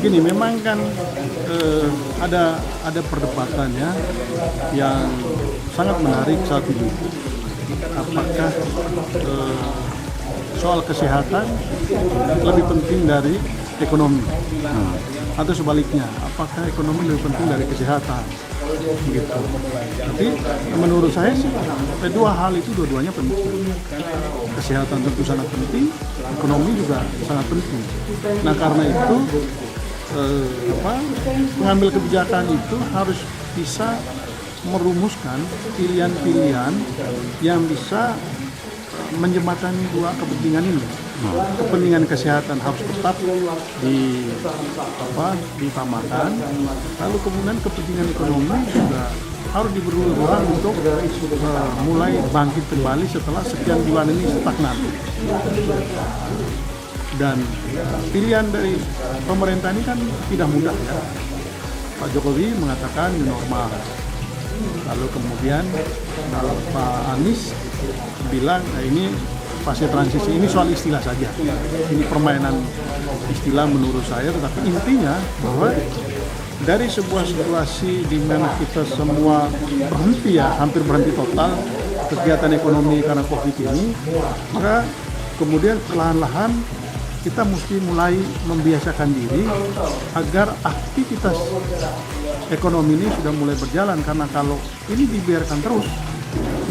begini, memang kan ada perdebatannya yang sangat menarik saat ini. Apakah soal kesehatan lebih penting dari ekonomi, atau sebaliknya, apakah ekonomi lebih penting dari kesehatan, gitu. Tapi menurut saya sih kedua hal itu dua-duanya penting. Kesehatan tentu sangat penting, ekonomi juga sangat penting. Nah karena itu pengambil kebijakan itu harus bisa merumuskan pilihan-pilihan yang bisa menjembatani dua kepentingan ini. Kepentingan kesehatan harus tetap diutamakan, lalu kemudian kepentingan ekonomi juga harus diberi ruang untuk mulai bangkit kembali setelah sekian bulan ini stagnan. Dan pilihan dari pemerintah ini kan tidak mudah ya. Pak Jokowi mengatakan new normal, lalu kemudian Pak Anies bilang ini fase transisi, ini soal istilah saja, ini permainan istilah menurut saya, tetapi intinya bahwa dari sebuah situasi di mana kita semua berhenti ya, hampir berhenti total kegiatan ekonomi karena COVID ini, maka kemudian perlahan-lahan kita mesti mulai membiasakan diri agar aktivitas ekonomi ini sudah mulai berjalan, karena kalau ini dibiarkan terus,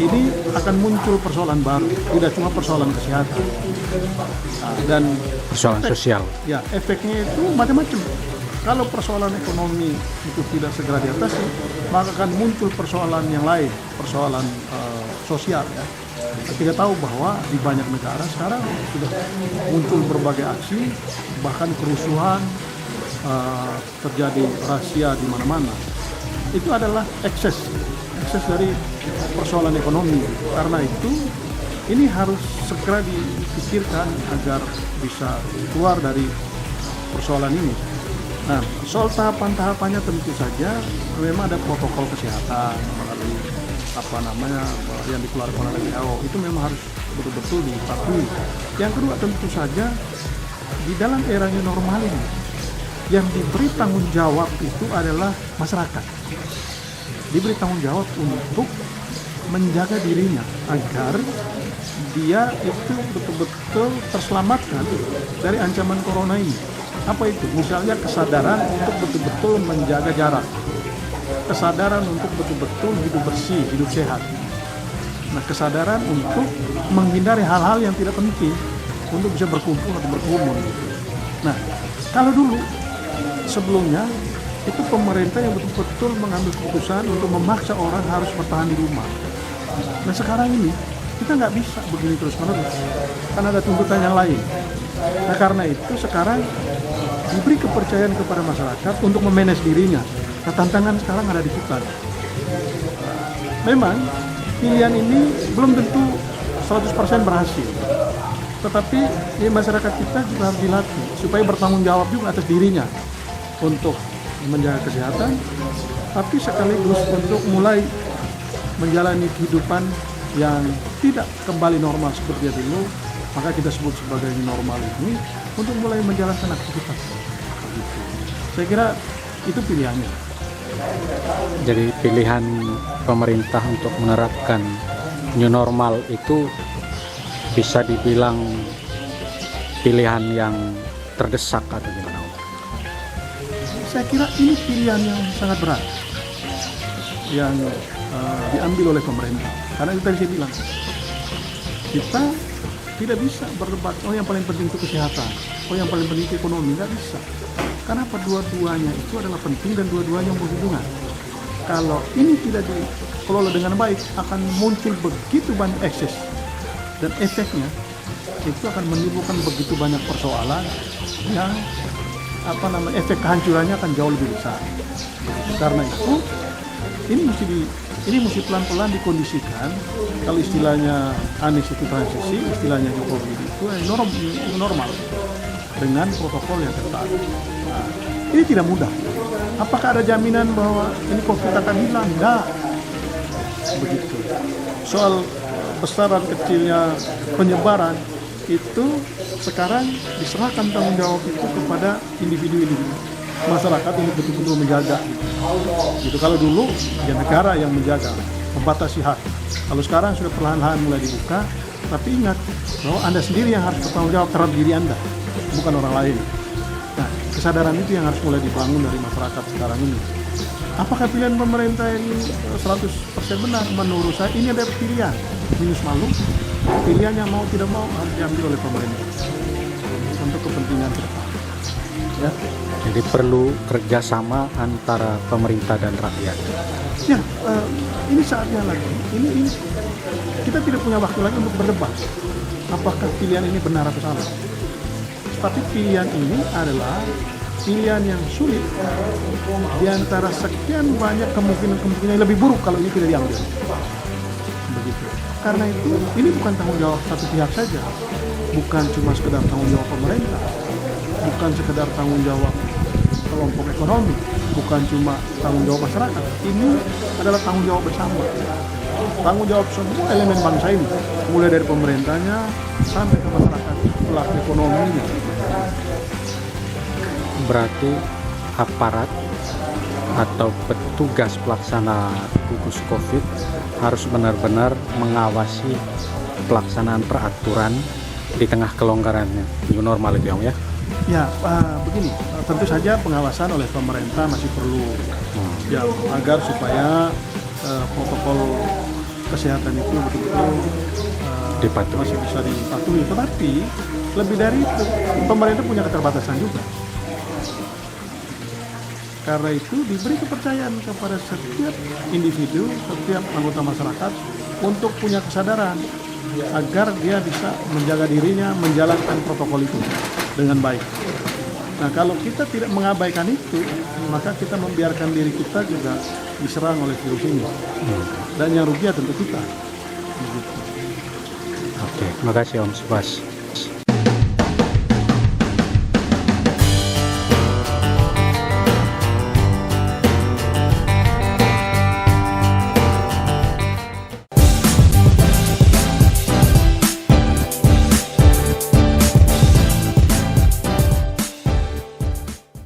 ini akan muncul persoalan baru, tidak cuma persoalan kesehatan dan persoalan sosial. Ya, efeknya itu macam-macam. Kalau persoalan ekonomi itu tidak segera diatasi, maka akan muncul persoalan yang lain, persoalan sosial ya. Kita tahu bahwa di banyak negara sekarang sudah muncul berbagai aksi, bahkan kerusuhan, terjadi rahasia di mana-mana. Itu adalah ekses dari persoalan ekonomi. Karena itu ini harus segera dipikirkan agar bisa keluar dari persoalan ini. Nah, soal tahapan-tahapannya tentu saja memang ada protokol kesehatan melalui yang dikeluarkan oleh WHO, itu memang harus betul-betul dipatuhi. Yang kedua tentu saja di dalam era new normal ini yang diberi tanggung jawab itu adalah masyarakat. Diberi tanggung jawab untuk menjaga dirinya agar dia itu betul-betul terselamatkan dari ancaman corona ini. Apa itu? Misalnya kesadaran untuk betul-betul menjaga jarak, kesadaran untuk betul-betul hidup bersih, hidup sehat. Nah, kesadaran untuk menghindari hal-hal yang tidak penting, untuk bisa berkumpul atau berkerumun. Nah, kalau dulu sebelumnya itu pemerintah yang betul-betul mengambil keputusan untuk memaksa orang harus bertahan di rumah. Nah sekarang ini kita nggak bisa begini terus-menerus, karena ada tuntutan yang lain. Nah karena itu sekarang diberi kepercayaan kepada masyarakat untuk memanage dirinya. Nah tantangan sekarang ada di kita. Memang pilihan ini belum tentu 100% berhasil, tetapi ya, masyarakat kita juga harus dilatih supaya bertanggung jawab juga atas dirinya untuk menjaga kesehatan, tapi sekaligus untuk mulai menjalani kehidupan yang tidak kembali normal seperti dulu, maka kita sebut sebagai normal ini, untuk mulai menjalankan aktivitas. Gitu. Saya kira itu pilihannya. Jadi pilihan pemerintah untuk menerapkan new normal itu bisa dibilang pilihan yang terdesak atau gimana? Saya kira ini pilihan yang sangat berat yang diambil oleh pemerintah. Karena itu tadi saya bilang, kita tidak bisa berdebat, oh yang paling penting itu kesehatan, oh yang paling penting itu ekonomi, nggak bisa. Karena dua-duanya itu adalah penting dan dua-duanya berhubungan. Kalau ini tidak dikelola dengan baik, akan muncul begitu banyak ekses, dan efeknya itu akan menimbulkan begitu banyak persoalan yang efek kehancurannya akan jauh lebih besar. Karena itu ini mesti pelan-pelan dikondisikan. Kalau istilahnya Anies itu transisi, istilahnya Jokowi itu normal dengan protokol yang ketat. Nah, ini tidak mudah. Apakah ada jaminan bahwa ini COVID akan hilang? Enggak. Begitu. Soal besar dan kecilnya penyebaran itu sekarang diserahkan tanggung jawab itu kepada individu-individu. masyarakat untuk betul-betul menjaga gitu. Kalau dulu ya negara yang menjaga, membatasi hak. Kalau sekarang sudah perlahan-lahan mulai dibuka, tapi ingat bahwa Anda sendiri yang harus bertanggung jawab terhadap diri Anda, bukan orang lain. Nah, kesadaran itu yang harus mulai dibangun dari masyarakat sekarang ini. Apakah pilihan pemerintah ini 100% benar? Menurut saya ini ada pilihan, minus malu. Pilihannya mau tidak mau harus diambil oleh pemerintah untuk kepentingan ke depan. Ya. Jadi perlu kerjasama antara pemerintah dan rakyat. Ya, ini saatnya lagi. Ini kita tidak punya waktu lagi untuk berdebat. Apakah pilihan ini benar atau salah? Tapi pilihan ini adalah pilihan yang sulit di antara sekian banyak kemungkinan yang lebih buruk kalau ini tidak diambil. Begitu. Karena itu, ini bukan tanggung jawab satu pihak saja. Bukan cuma sekedar tanggung jawab pemerintah. Bukan sekedar tanggung jawab kelompok ekonomi. Bukan cuma tanggung jawab masyarakat. Ini adalah tanggung jawab bersama. Tanggung jawab semua elemen bangsa ini. Mulai dari pemerintahnya sampai ke masyarakat, pelaku ekonominya. Berarti aparat atau petugas pelaksana gugus COVID harus benar-benar mengawasi pelaksanaan peraturan di tengah kelonggarannya new normal itu ya? Ya, begini, tentu saja pengawasan oleh pemerintah masih perlu ya agar supaya protokol kesehatan itu betul-betul Dipatuhi. masih bisa dipatuhi. Tetapi lebih dari itu, pemerintah punya keterbatasan juga. Karena itu diberi kepercayaan kepada setiap individu, setiap anggota masyarakat untuk punya kesadaran agar dia bisa menjaga dirinya, menjalankan protokol itu dengan baik. Nah, kalau kita tidak mengabaikan itu, maka kita membiarkan diri kita juga diserang oleh virus ini. Dan yang rugi tentu kita. Begitu. Oke, makasih Om Subas.